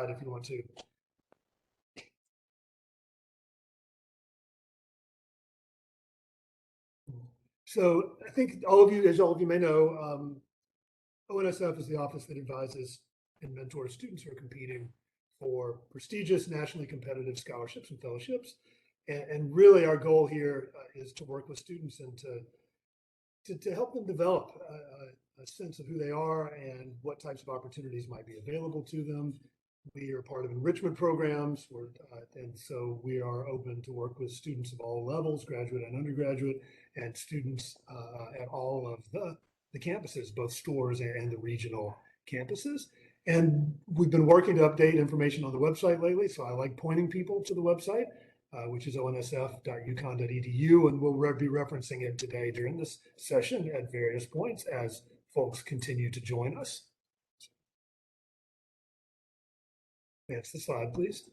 slide if you want to. So I think all of you may know, ONSF is the office that advises and mentors students who are competing for prestigious, nationally competitive scholarships and fellowships. And really our goal here is to work with students and to help them develop a sense of who they are and what types of opportunities might be available to them. We are part of enrichment programs, and so we are open to work with students of all levels, graduate and undergraduate, and students at all of the campuses, both stores and the regional campuses. And we've been working to update information on the website lately, so I like pointing people to the website, which is onsf.uconn.edu, and we'll be referencing it today during this session at various points as folks continue to join us. Advance the slide, please.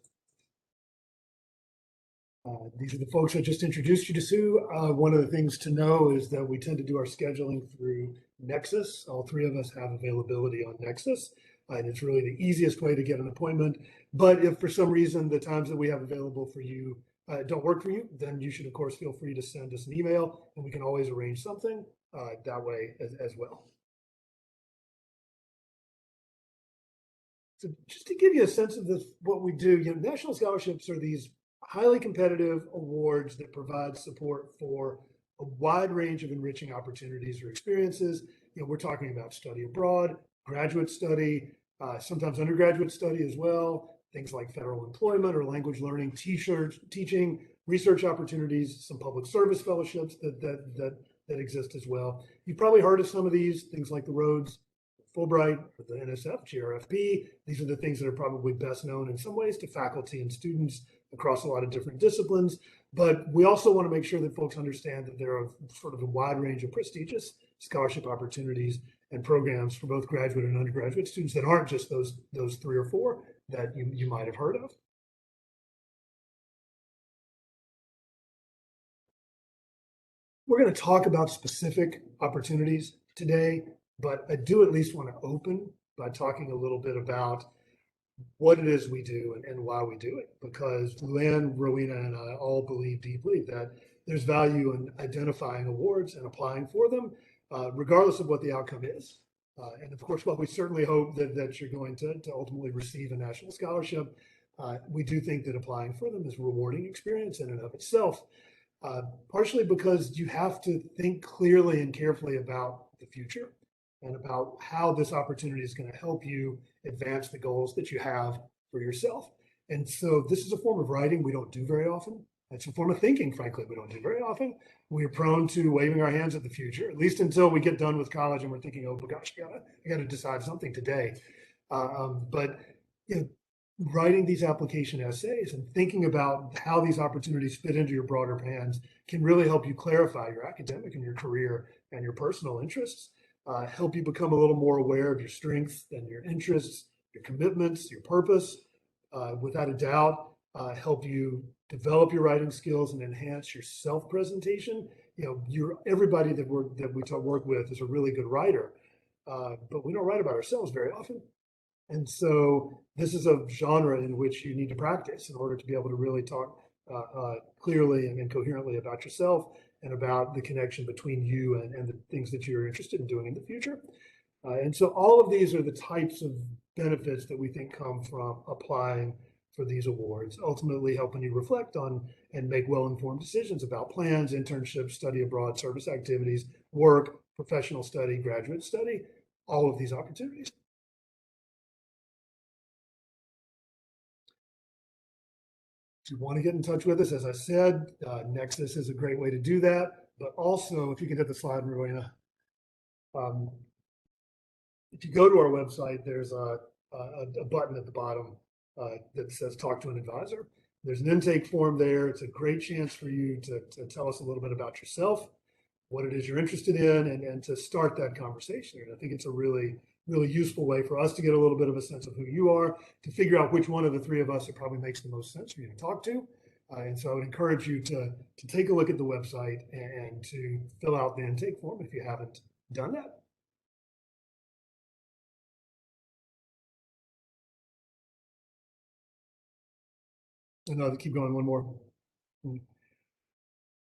These are the folks I just introduced you to, Sue. One of the things to know is that we tend to do our scheduling through Nexus. All three of us have availability on Nexus, and it's really the easiest way to get an appointment. But if for some reason the times that we have available for you don't work for you, then you should, of course, feel free to send us an email, and we can always arrange something that way as well. So just to give you a sense of this, what we do, national scholarships are these highly competitive awards that provide support for a wide range of enriching opportunities or experiences. We're talking about study abroad, graduate study, sometimes undergraduate study as well, things like federal employment or language learning, teaching, research opportunities, some public service fellowships that exist as well. You've probably heard of some of these, things like the Rhodes, Fulbright, or the NSF, GRFP. These are the things that are probably best known in some ways to faculty and students across a lot of different disciplines. But we also want to make sure that folks understand that there are sort of a wide range of prestigious scholarship opportunities and programs for both graduate and undergraduate students that aren't just those three or four that you might have heard of. We're going to talk about specific opportunities today, but I do at least want to open by talking a little bit about what it is we do and why we do it, because Luann, Rowena, and I all believe deeply that there's value in identifying awards and applying for them, regardless of what the outcome is. And of course, while we certainly hope that you're going to ultimately receive a national scholarship, we do think that applying for them is a rewarding experience in and of itself, partially because you have to think clearly and carefully about the future and about how this opportunity is going to help you advance the goals that you have for yourself. And so this is a form of writing we don't do very often. It's a form of thinking, frankly, we don't do very often. We're prone to waving our hands at the future, at least until we get done with college and we're thinking, oh gosh, I got to decide something today. But writing these application essays and thinking about how these opportunities fit into your broader plans can really help you clarify your academic and your career and your personal interests. Help you become a little more aware of your strengths and your interests, your commitments, your purpose. Without a doubt, help you develop your writing skills and enhance your self-presentation. Everybody that we work with is a really good writer, but we don't write about ourselves very often. And so this is a genre in which you need to practice in order to be able to really talk clearly and coherently about yourself and about the connection between you and the things that you're interested in doing in the future. And so all of these are the types of benefits that we think come from applying for these awards, ultimately helping you reflect on and make well-informed decisions about plans, internships, study abroad, service activities, work, professional study, graduate study, all of these opportunities. If you want to get in touch with us, as I said, Nexus is a great way to do that. But also, if you can hit the slide, Rowena, if you go to our website, there's a button at the bottom that says talk to an advisor. There's an intake form there. It's a great chance for you to tell us a little bit about yourself, what it is you're interested in, and to start that conversation. And I think it's a really useful way for us to get a little bit of a sense of who you are, to figure out which one of the three of us it probably makes the most sense for you to talk to. And so I would encourage you to take a look at the website and to fill out the intake form if you haven't done that. No, keep going, one more.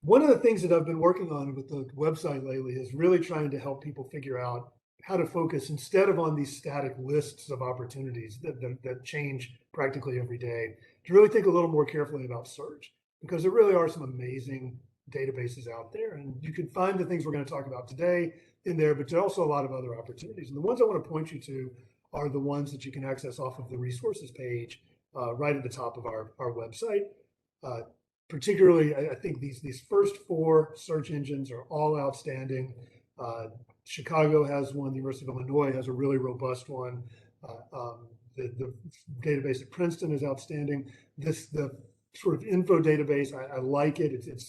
One of the things that I've been working on with the website lately is really trying to help people figure out how to focus instead of on these static lists of opportunities that change practically every day, to really think a little more carefully about search, because there really are some amazing databases out there. And you can find the things we're going to talk about today in there, but there are also a lot of other opportunities. And the ones I want to point you to are the ones that you can access off of the resources page right at the top of our website. Particularly, I think these first four search engines are all outstanding. Chicago has one. The University of Illinois has a really robust one. The database at Princeton is outstanding. The sort of info database, I like it. It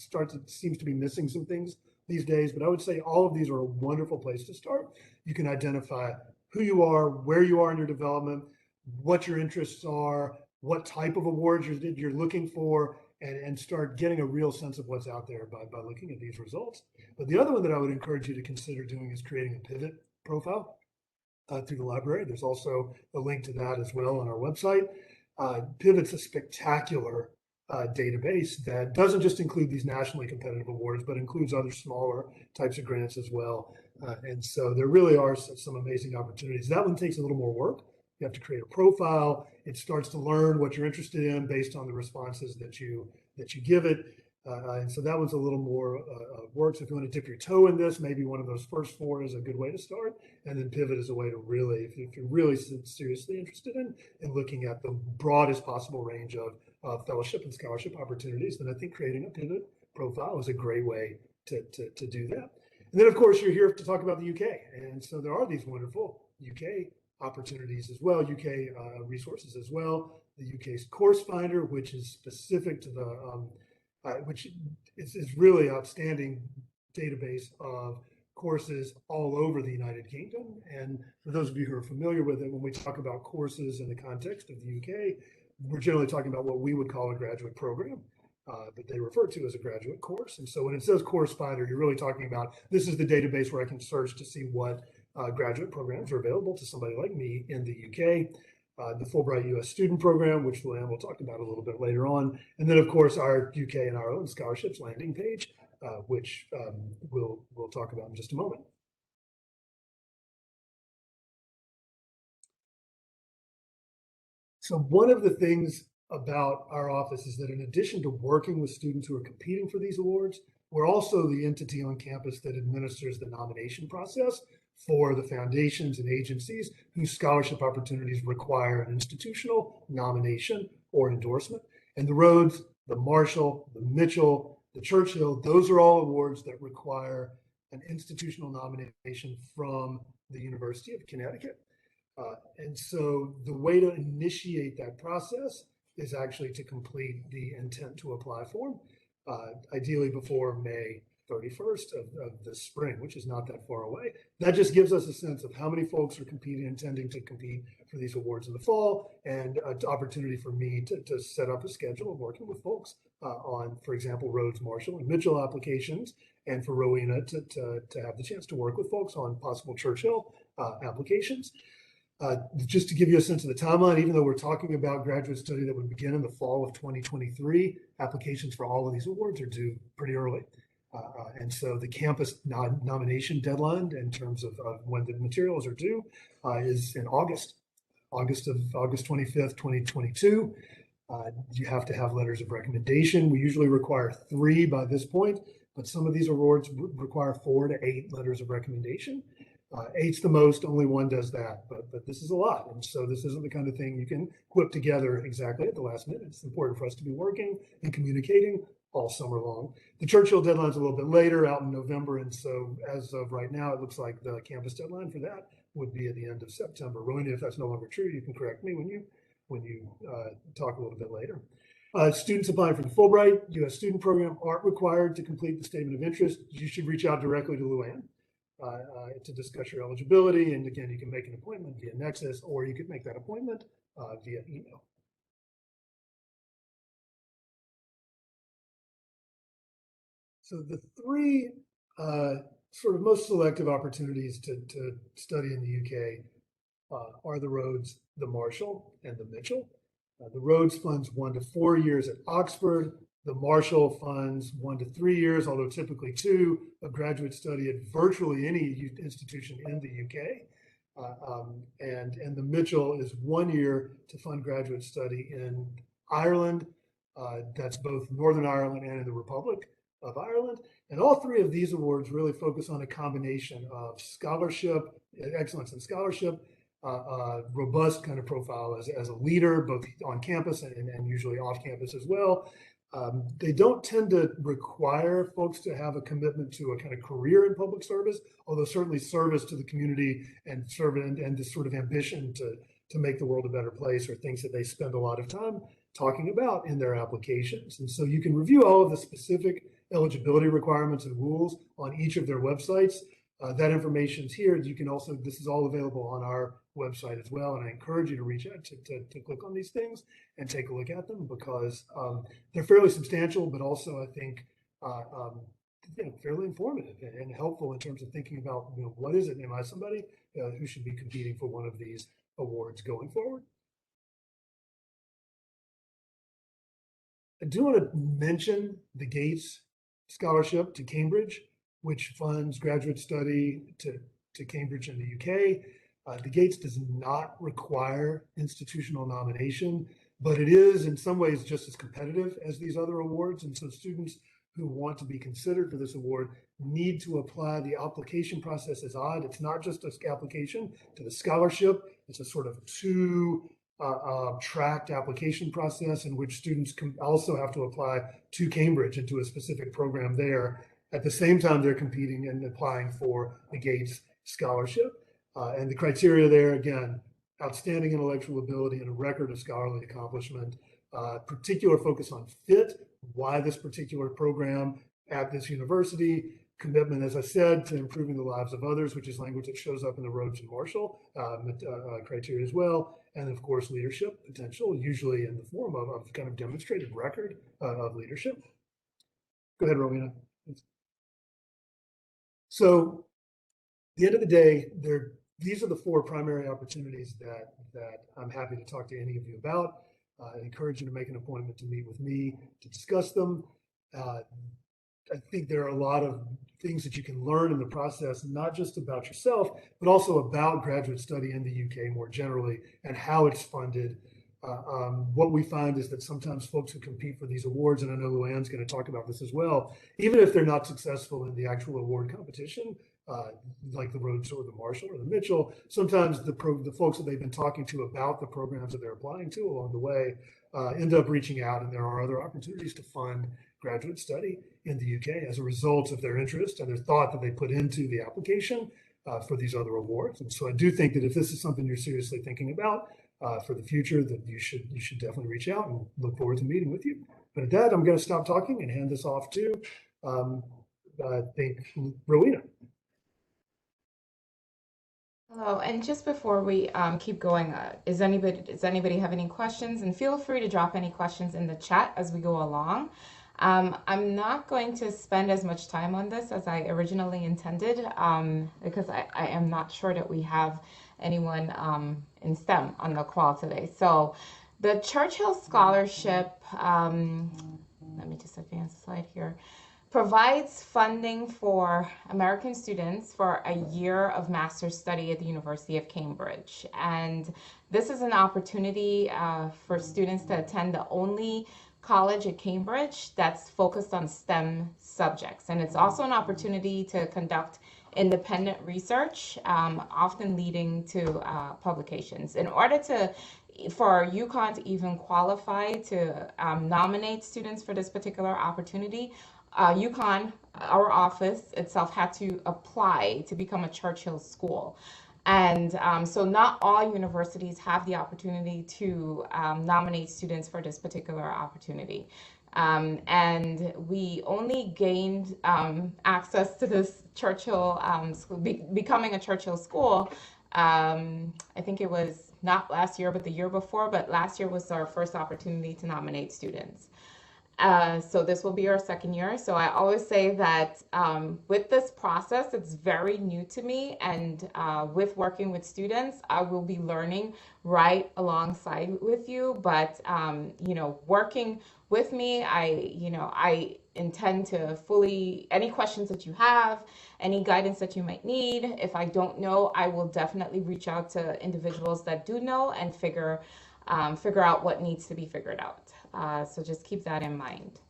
seems to be missing some things these days, but I would say all of these are a wonderful place to start. You can identify who you are, where you are in your development, what your interests are, what type of awards you're looking for, and start getting a real sense of what's out there by looking at these results. But the other one that I would encourage you to consider doing is creating a pivot profile through the library. There's also a link to that as well on our website. Pivot's a spectacular database that doesn't just include these nationally competitive awards, but includes other smaller types of grants as well. And so there really are some amazing opportunities. That one takes a little more work. You have to create a profile. It starts to learn what you're interested in based on the responses that you give it. And so that one's a little more work. So if you want to dip your toe in this, maybe one of those first four is a good way to start. And then Pivot is a way to really, if you're really seriously interested in looking at the broadest possible range of fellowship and scholarship opportunities, then I think creating a Pivot profile is a great way to do that. And then, of course, you're here to talk about the UK. And so there are these wonderful UK opportunities as well, UK resources as well. The UK's Course Finder, which is specific to the, which is really outstanding database of courses all over the United Kingdom. And for those of you who are familiar with it, when we talk about courses in the context of the UK, we're generally talking about what we would call a graduate program, but they refer to as a graduate course. And so when it says Course Finder, you're really talking about this is the database where I can search to see what graduate programs are available to somebody like me in the UK. The Fulbright US Student Program, which Luann will talk about a little bit later on. And then, of course, our UK and Ireland scholarships landing page, which we'll talk about in just a moment. So one of the things about our office is that in addition to working with students who are competing for these awards, we're also the entity on campus that administers the nomination process for the foundations and agencies whose scholarship opportunities require an institutional nomination or endorsement. And the Rhodes, the Marshall, the Mitchell, the Churchill, those are all awards that require an institutional nomination from the University of Connecticut. And so the way to initiate that process is actually to complete the intent to apply form, ideally before May 31st of the spring, which is not that far away. That just gives us a sense of how many folks are intending to compete for these awards in the fall, and an opportunity for me to set up a schedule of working with folks on, for example, Rhodes, Marshall, and Mitchell applications, and for Rowena to have the chance to work with folks on possible Churchill applications. Just to give you a sense of the timeline, even though we're talking about graduate study that would begin in the fall of 2023, applications for all of these awards are due pretty early. And so the campus nomination deadline in terms of when the materials are due is in August 25th, 2022. You have to have letters of recommendation. We usually require 3 by this point, but some of these awards require 4 to 8 letters of recommendation. 8's the most, only 1 does that, but this is a lot. And so this isn't the kind of thing you can whip together exactly at the last minute. It's important for us to be working and communicating all summer long. The Churchill deadline's a little bit later, out in November. And so as of right now, it looks like the campus deadline for that would be at the end of September. Rowena, if that's no longer true, you can correct me when you talk a little bit later. Students applying for the Fulbright US Student Program aren't required to complete the statement of interest. You should reach out directly to Luann to discuss your eligibility. And again, you can make an appointment via Nexus, or you could make that appointment via email. So the 3 sort of most selective opportunities to study in the UK are the Rhodes, the Marshall, and the Mitchell. The Rhodes funds 1 to 4 years at Oxford. The Marshall funds 1 to 3 years, although typically 2, of graduate study at virtually any institution in the UK. And the Mitchell is 1 year to fund graduate study in Ireland. That's both Northern Ireland and in the Republic of Ireland. And all 3 of these awards really focus on a combination of scholarship, excellence in scholarship, robust kind of profile as a leader, both on campus and usually off campus as well. They don't tend to require folks to have a commitment to a kind of career in public service, although certainly service to the community and this sort of ambition to make the world a better place are things that they spend a lot of time talking about in their applications. And so you can review all of the specific eligibility requirements and rules on each of their websites. That information is here. You can also, this is all available on our website as well. And I encourage you to reach out to click on these things and take a look at them, because they're fairly substantial, but also I think fairly informative and helpful in terms of thinking about, what is it? Am I somebody who should be competing for one of these awards going forward? I do want to mention the Gates Scholarship to Cambridge, which funds graduate study to Cambridge in the UK. The Gates does not require institutional nomination, but it is in some ways just as competitive as these other awards. And so students who want to be considered for this award need to apply. The application process is odd. It's not just an application to the scholarship. It's a sort of tracked application process in which students can also have to apply to Cambridge into a specific program there. At the same time, they're competing and applying for the Gates Scholarship. And the criteria there, again, outstanding intellectual ability and a record of scholarly accomplishment, particular focus on fit, why this particular program at this university, commitment, as I said, to improving the lives of others, which is language that shows up in the Rhodes and Marshall criteria as well. And of course, leadership potential, usually in the form of kind of demonstrated record of leadership. Go ahead, Rowena. So at the end of the day, these are the 4 primary opportunities that I'm happy to talk to any of you about. I encourage you to make an appointment to meet with me to discuss them. I think there are a lot of things that you can learn in the process, not just about yourself, but also about graduate study in the UK more generally and how it's funded. What we find is that sometimes folks who compete for these awards, and I know Luann's going to talk about this as well, even if they're not successful in the actual award competition, like the Rhodes or the Marshall or the Mitchell, sometimes the folks that they've been talking to about the programs that they're applying to along the way end up reaching out, and there are other opportunities to fund graduate study in the UK as a result of their interest and their thought that they put into the application for these other awards. And so I do think that if this is something you're seriously thinking about for the future, that you should definitely reach out, and look forward to meeting with you. But at that, I'm going to stop talking and hand this off to I think Rowena. Hello, and just before we keep going, does anybody have any questions? And feel free to drop any questions in the chat as we go along. I'm not going to spend as much time on this as I originally intended, because I am not sure that we have anyone in STEM on the call today. So the Churchill Scholarship, let me just advance the slide here, provides funding for American students for a year of master's study at the University of Cambridge. And this is an opportunity for students to attend the only college at Cambridge that's focused on STEM subjects. And it's also an opportunity to conduct independent research, often leading to publications. In order for UConn to even qualify to nominate students for this particular opportunity, UConn, our office itself, had to apply to become a Churchill school. And so not all universities have the opportunity to nominate students for this particular opportunity. And we only gained access to this Churchill school, becoming a Churchill school. I think it was not last year, but the year before, but last year was our first opportunity to nominate students. So this will be our second year. So I always say that with this process, it's very new to me, and with working with students, I will be learning right alongside with you. But working with me, I intend to fully any questions that you have, any guidance that you might need. If I don't know, I will definitely reach out to individuals that do know and figure out what needs to be figured out. So just keep that in mind.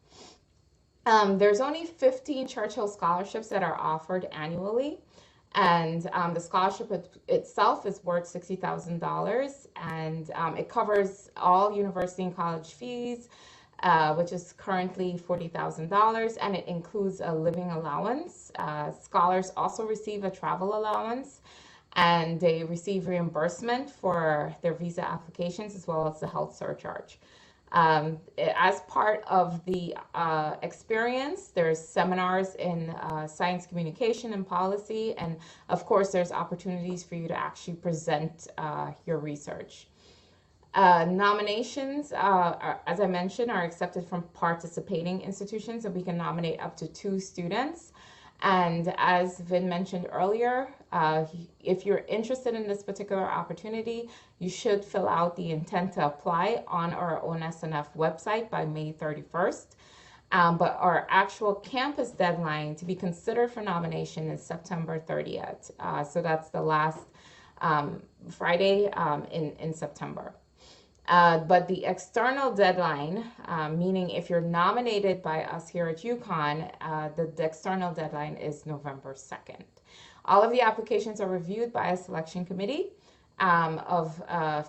There's only 15 Churchill scholarships that are offered annually, and the scholarship itself is worth $60,000, and it covers all university and college fees, which is currently $40,000, and it includes a living allowance. Scholars also receive a travel allowance, and they receive reimbursement for their visa applications as well as the health surcharge. As part of the experience, there's seminars in science communication and policy, and of course, there's opportunities for you to actually present your research. Nominations, as I mentioned, are accepted from participating institutions, and we can nominate up to 2 students. And as Vin mentioned earlier, if you're interested in this particular opportunity, you should fill out the intent to apply on our own SNF website by May 31st. But our actual campus deadline to be considered for nomination is September 30th. So that's the last Friday in September. But the external deadline, meaning if you're nominated by us here at UConn, the external deadline is November 2nd. All of the applications are reviewed by a selection committee of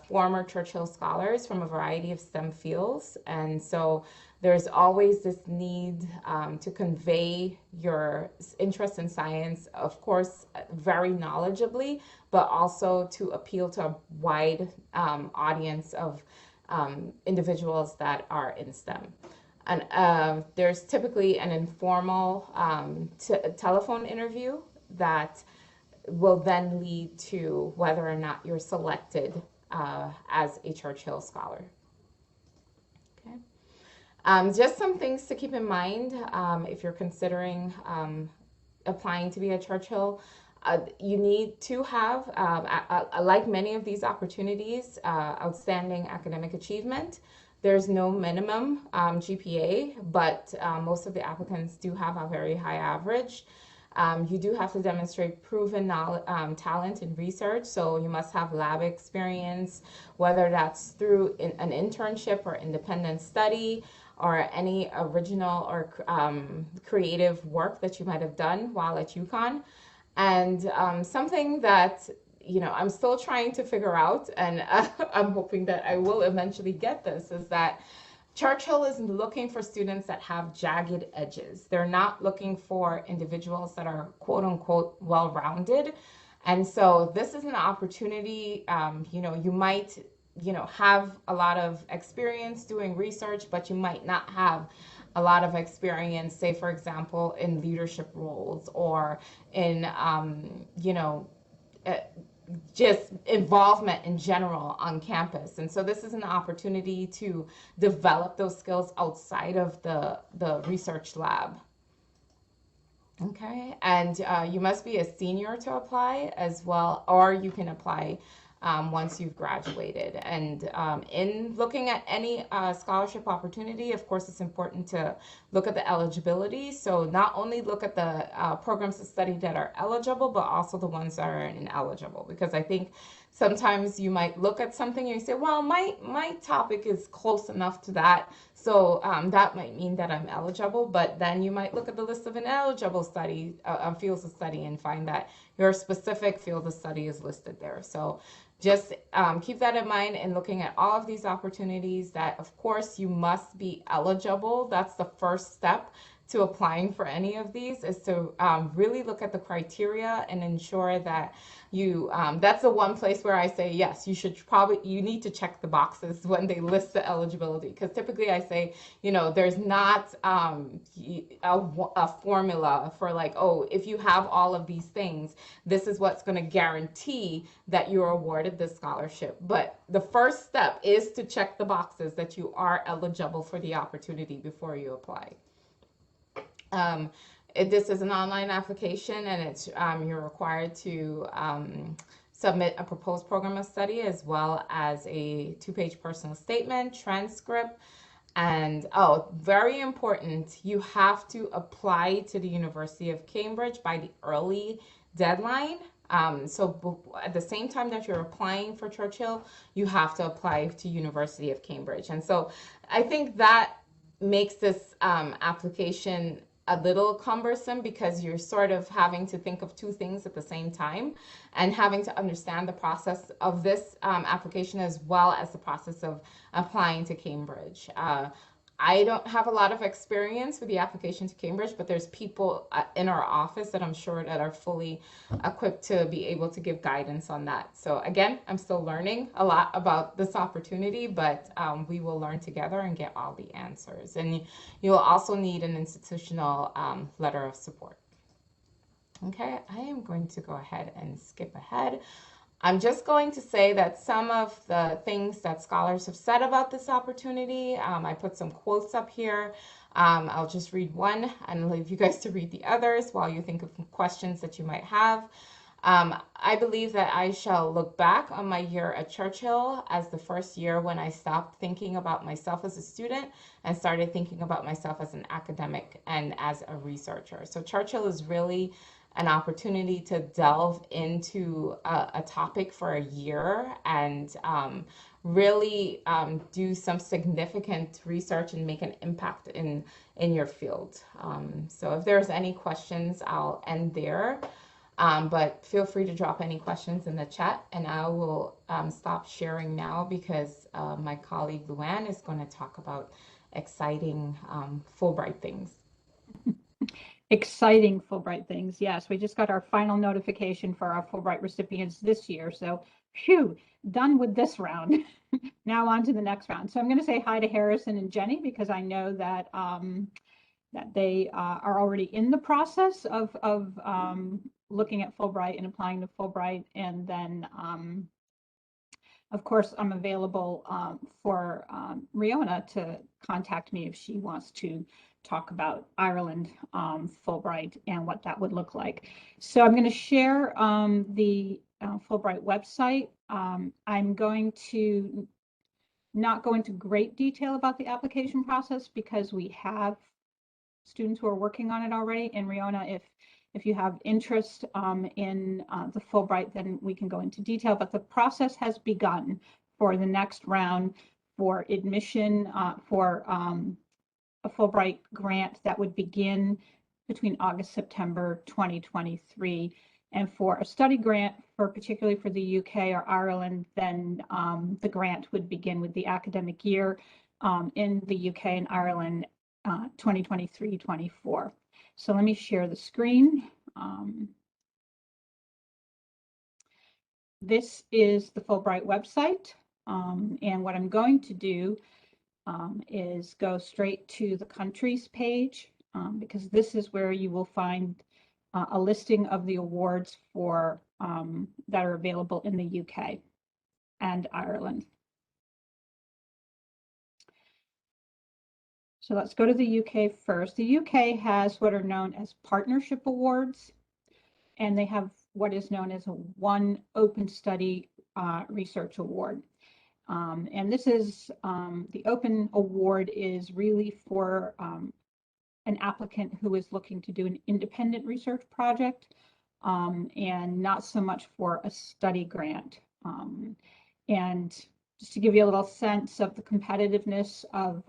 former Churchill scholars from a variety of STEM fields. And so there's always this need to convey your interest in science, of course, very knowledgeably, but also to appeal to a wide audience of individuals that are in STEM. And there's typically an informal telephone interview that will then lead to whether or not you're selected as a Churchill scholar. Okay. Just some things to keep in mind if you're considering applying to be a Churchill. You need to have, like many of these opportunities, outstanding academic achievement. There's no minimum GPA, but most of the applicants do have a very high average. You do have to demonstrate proven talent in research, so you must have lab experience, whether that's through an internship or independent study, or any original or creative work that you might have done while at UConn. And something that I'm still trying to figure out, and I'm hoping that I will eventually get this, is that Churchill is looking for students that have jagged edges. They're not looking for individuals that are quote unquote well-rounded. And so this is an opportunity, you might, have a lot of experience doing research, but you might not have a lot of experience, say, for example, in leadership roles or in, just involvement in general on campus. And so this is an opportunity to develop those skills outside of the research lab. Okay, and you must be a senior to apply as well, or you can apply once you've graduated. And in looking at any scholarship opportunity, of course, it's important to look at the eligibility. So not only look at the programs of study that are eligible, but also the ones that are ineligible. Because I think sometimes you might look at something and you say, well, my topic is close enough to that, so that might mean that I'm eligible. But then you might look at the list of ineligible fields of study and find that your specific field of study is listed there. So just keep that in mind in looking at all of these opportunities, that of course you must be eligible. That's the first step to applying for any of these is to really look at the criteria and ensure that you that's the one place where I say yes, you need to check the boxes when they list the eligibility, because typically I say, there's not a formula for like, oh, if you have all of these things, this is what's going to guarantee that you're awarded this scholarship. But the first step is to check the boxes that you are eligible for the opportunity before you apply. Um, this is an online application, and you're required to submit a proposed program of study as well as a 2-page personal statement, transcript, and very important, you have to apply to the University of Cambridge by the early deadline. So at the same time that you're applying for Churchill, you have to apply to University of Cambridge. And so I think that makes this application a little cumbersome, because you're sort of having to think of two things at the same time and having to understand the process of this application as well as the process of applying to Cambridge. I don't have a lot of experience with the application to Cambridge, but there's people in our office that I'm sure that are fully equipped to be able to give guidance on that. So again, I'm still learning a lot about this opportunity, but we will learn together and get all the answers. And you'll also need an institutional letter of support. Okay, I am going to go ahead and skip ahead. I'm just going to say that some of the things that scholars have said about this opportunity, I put some quotes up here. I'll just read one and leave you guys to read the others while you think of questions that you might have. I believe that I shall look back on my year at Churchill as the first year when I stopped thinking about myself as a student and started thinking about myself as an academic and as a researcher. So Churchill is really an opportunity to delve into a topic for a year and really do some significant research and make an impact in your field. So if there's any questions, I'll end there. But feel free to drop any questions in the chat, and I will stop sharing now because my colleague Luann is going to talk about exciting Fulbright things. Exciting Fulbright things. Yes, we just got our final notification for our Fulbright recipients this year. So, phew, done with this round. Now on to the next round. So I'm going to say hi to Harrison and Jenny because I know that that they are already in the process of looking at Fulbright and applying to Fulbright. And then, of course, I'm available for Riona to contact me if she wants to talk about Ireland Fulbright and what that would look like. So I'm going to share the Fulbright website. I'm going to not go into great detail about the application process because we have students who are working on it already. And Riona, if you have interest in the Fulbright, then we can go into detail. But the process has begun for the next round for admission for a Fulbright grant that would begin between August, September 2023. And for a study grant, particularly for the UK or Ireland, then the grant would begin with the academic year in the UK and Ireland 2023-24. So let me share the screen. This is the Fulbright website. And what I'm going to do is go straight to the countries page because this is where you will find a listing of the awards for that are available in the UK and Ireland. So let's go to the UK first. The UK has what are known as partnership awards, and they have what is known as a One Open Study Research Award. And this is the Open Award is really for an applicant who is looking to do an independent research project and not so much for a study grant. And just to give you a little sense of the competitiveness of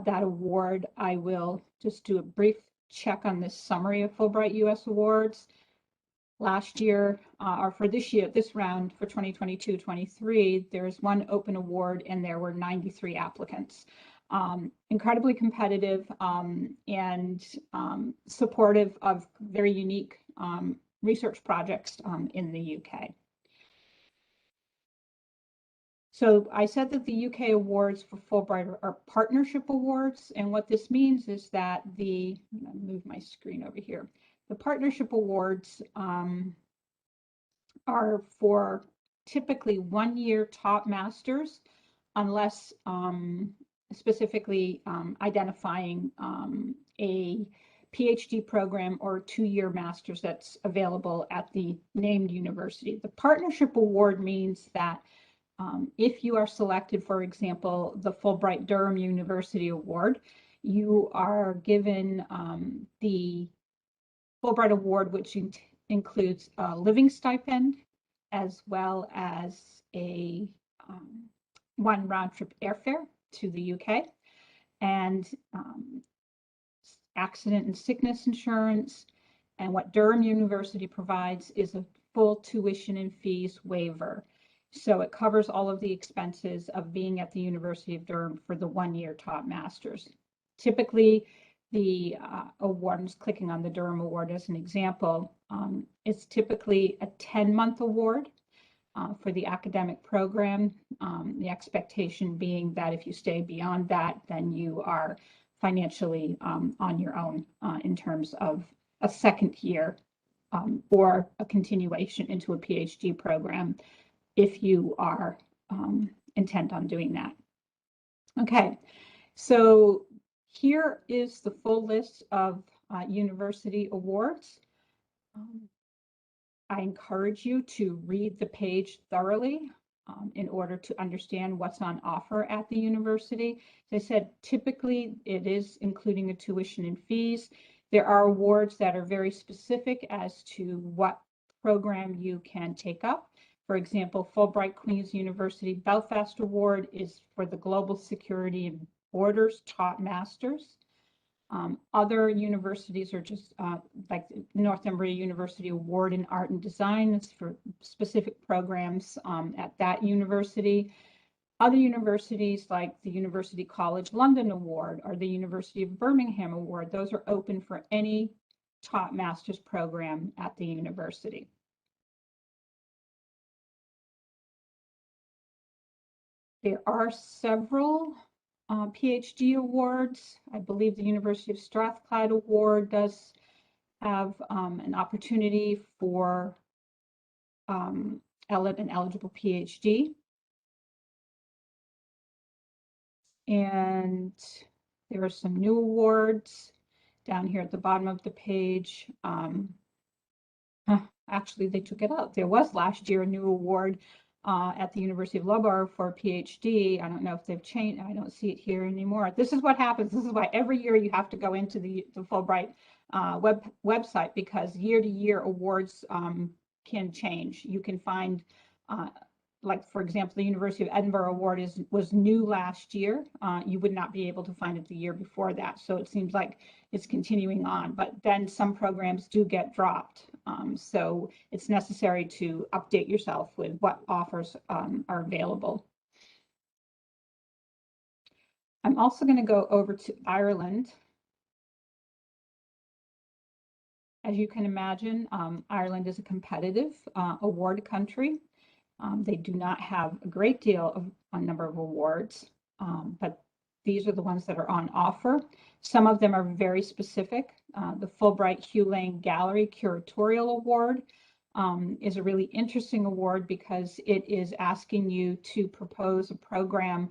that award, I will just do a brief check on this summary of Fulbright US awards. Last year, or for this year, this round for 2022-23, there's one open award and there were 93 applicants. Incredibly competitive and supportive of very unique research projects in the UK. So I said that the UK awards for Fulbright are partnership awards. And what this means is that I'm going to move my screen over here. The partnership awards are for typically 1 year top masters, unless specifically identifying a PhD program or 2-year master's that's available at the named university. The partnership award means that if you are selected, for example, the Fulbright Durham University Award, you are given the Fulbright Award, which includes a living stipend, as well as a 1 round-trip airfare to the UK, and accident and sickness insurance. And what Durham University provides is a full tuition and fees waiver. So it covers all of the expenses of being at the University of Durham for the 1 year top masters. Typically, the award, I'm just clicking on the Durham Award as an example, it's typically a 10-month award for the academic program. The expectation being that if you stay beyond that, then you are financially on your own in terms of a second year or a continuation into a PhD program if you are intent on doing that. Okay, so here is the full list of university awards. I encourage you to read the page thoroughly in order to understand what's on offer at the university. As I said, typically it is including a tuition and fees. There are awards that are very specific as to what program you can take up. For example, Fulbright Queen's University Belfast Award is for the Global Security and Borders Top Masters. Other universities are just like Northumbria University Award in Art and Design. It's for specific programs at that university. Other universities like the University College London Award or the University of Birmingham Award, those are open for any top master's program at the university. There are several PhD awards. I believe the University of Strathclyde Award does have an opportunity for an eligible PhD. And there are some new awards down here at the bottom of the page. Actually, they took it out. There was last year a new award at the University of Loughborough for a PhD. I don't know if they've changed. I don't see it here anymore. This is what happens. This is why every year you have to go into the Fulbright website, because year to year awards can change. You can find, like for example, the University of Edinburgh Award was new last year. You would not be able to find it the year before that. So it seems like it's continuing on, but then some programs do get dropped. So it's necessary to update yourself with what offers are available. I'm also going to go over to Ireland. As you can imagine, Ireland is a competitive award country. They do not have a great deal of a number of awards, but these are the ones that are on offer. Some of them are very specific. The Fulbright Hugh Lane Gallery Curatorial Award is a really interesting award because it is asking you to propose a program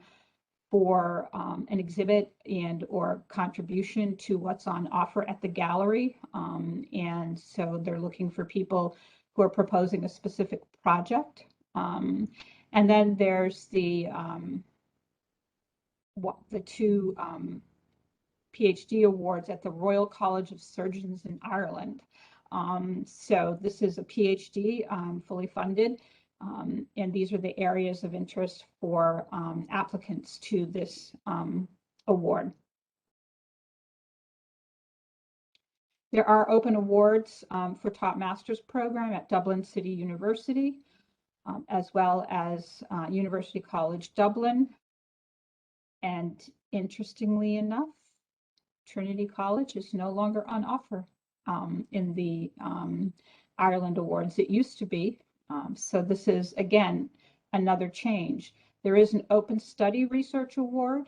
for an exhibit and or contribution to what's on offer at the gallery. And so they're looking for people who are proposing a specific project. And then there's the two PhD awards at the Royal College of Surgeons in Ireland. So this is a PhD fully funded, and these are the areas of interest for applicants to this award. There are open awards for top master's program at Dublin City University, as well as University College Dublin And interestingly enough, Trinity College is no longer on offer in the Ireland Awards. It used to be. So this is, again, another change. There is an Open Study Research Award.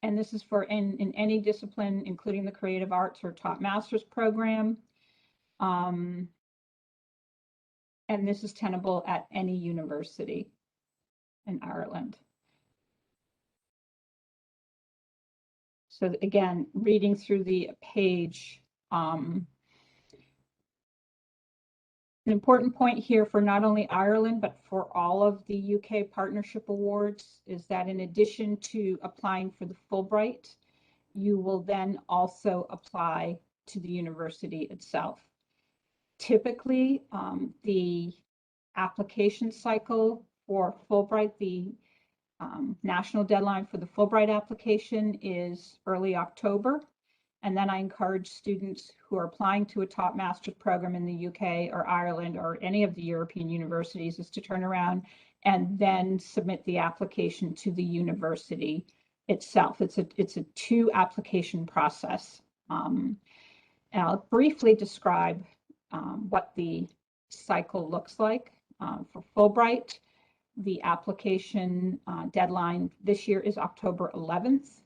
And this is for in any discipline, including the creative arts or top master's program. And this is tenable at any university in Ireland. So again, reading through the page, an important point here for not only Ireland, but for all of the UK Partnership Awards is that in addition to applying for the Fulbright, you will then also apply to the university itself. Typically, the application cycle for Fulbright, the national deadline for the Fulbright application is early October. And then I encourage students who are applying to a top master's program in the UK or Ireland or any of the European universities is to turn around and then submit the application to the university itself. It's a two application process. And I'll briefly describe what the cycle looks like. For Fulbright, the application deadline this year is October 11th.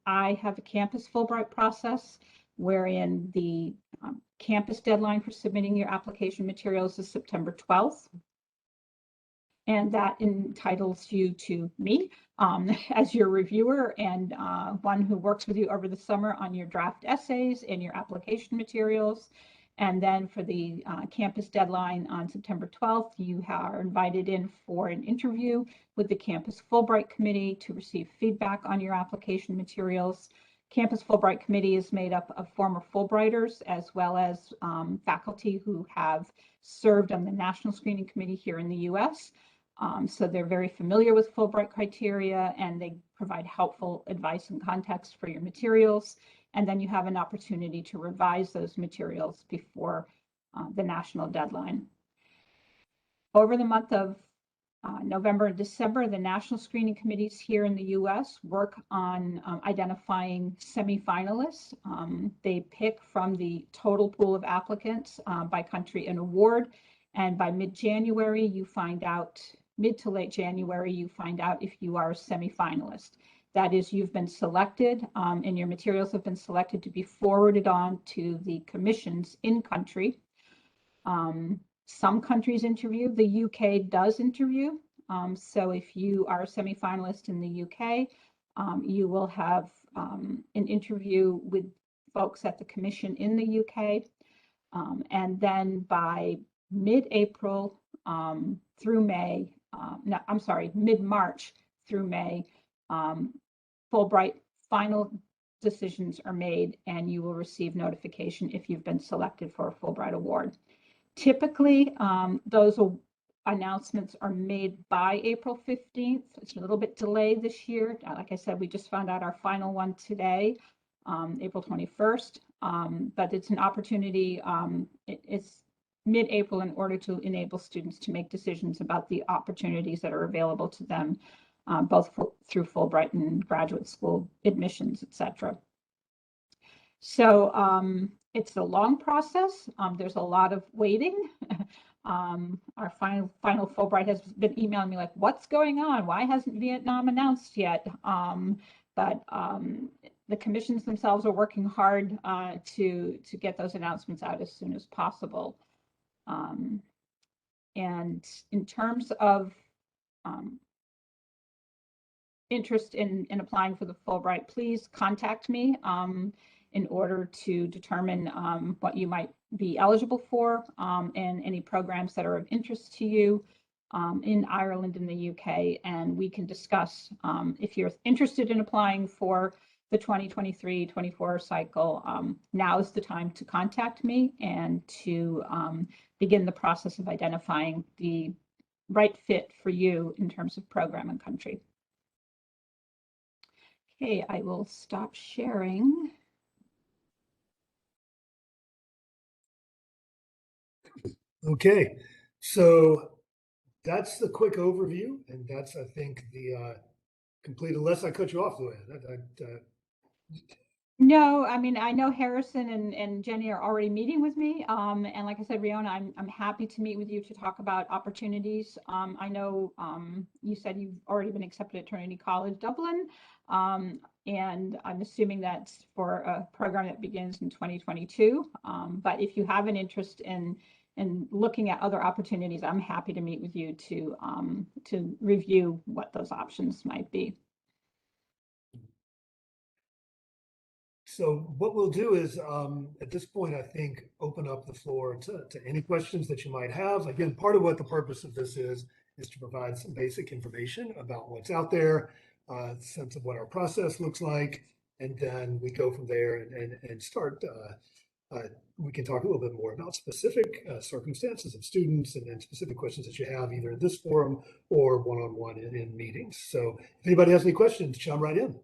I have a campus Fulbright process wherein the campus deadline for submitting your application materials is September 12th. And that entitles you to me as your reviewer and one who works with you over the summer on your draft essays and your application materials. And then for the campus deadline on September 12th, you are invited in for an interview with the Campus Fulbright Committee to receive feedback on your application materials. Campus Fulbright Committee is made up of former Fulbrighters as well as faculty who have served on the National Screening Committee here in the US. So they're very familiar with Fulbright criteria and they provide helpful advice and context for your materials. And then you have an opportunity to revise those materials before the national deadline. Over the month of November and December, the national screening committees here in the US work on identifying semifinalists. They pick from the total pool of applicants by country and award. And by mid-January, you find out, mid to late January, you find out if you are a semifinalist. That is, you've been selected and your materials have been selected to be forwarded on to the commissions in country. Some countries interview, the UK does interview. So if you are a semifinalist in the UK, you will have an interview with folks at the commission in the UK. And then by mid-April through May, no, I'm sorry, mid-March through May, Fulbright final decisions are made and you will receive notification if you've been selected for a Fulbright award. Typically, those announcements are made by April 15th. It's a little bit delayed this year. Like I said, we just found out our final one today, April 21st, but it's an opportunity. It's mid-April in order to enable students to make decisions about the opportunities that are available to them, both through Fulbright and graduate school admissions, etc. So it's a long process. There's a lot of waiting. Our final Fulbright has been emailing me like, what's going on? Why hasn't Vietnam announced yet? But the commissions themselves are working hard to get those announcements out as soon as possible. And in terms of interest in applying for the Fulbright, please contact me in order to determine what you might be eligible for and any programs that are of interest to you in Ireland and the UK. And we can discuss if you're interested in applying for the 2023-24 cycle, now is the time to contact me and to begin the process of identifying the right fit for you in terms of program and country. Okay, I will stop sharing. Okay, so that's the quick overview, and that's, I think, the complete, unless I cut you off, Luann. No, I mean, I know Harrison and Jenny are already meeting with me. And like I said, Riona, I'm happy to meet with you to talk about opportunities. I know you said you've already been accepted at Trinity College Dublin. And I'm assuming that's for a program that begins in 2022. But if you have an interest in looking at other opportunities, I'm happy to meet with you to review what those options might be. So what we'll do is, at this point, I think, open up the floor to any questions that you might have. Again, part of what the purpose of this is to provide some basic information about what's out there, sense of what our process looks like, and then we go from there and start. We can talk a little bit more about specific circumstances of students and specific questions that you have either in this forum or one-on-one in meetings. So if anybody has any questions, jump right in.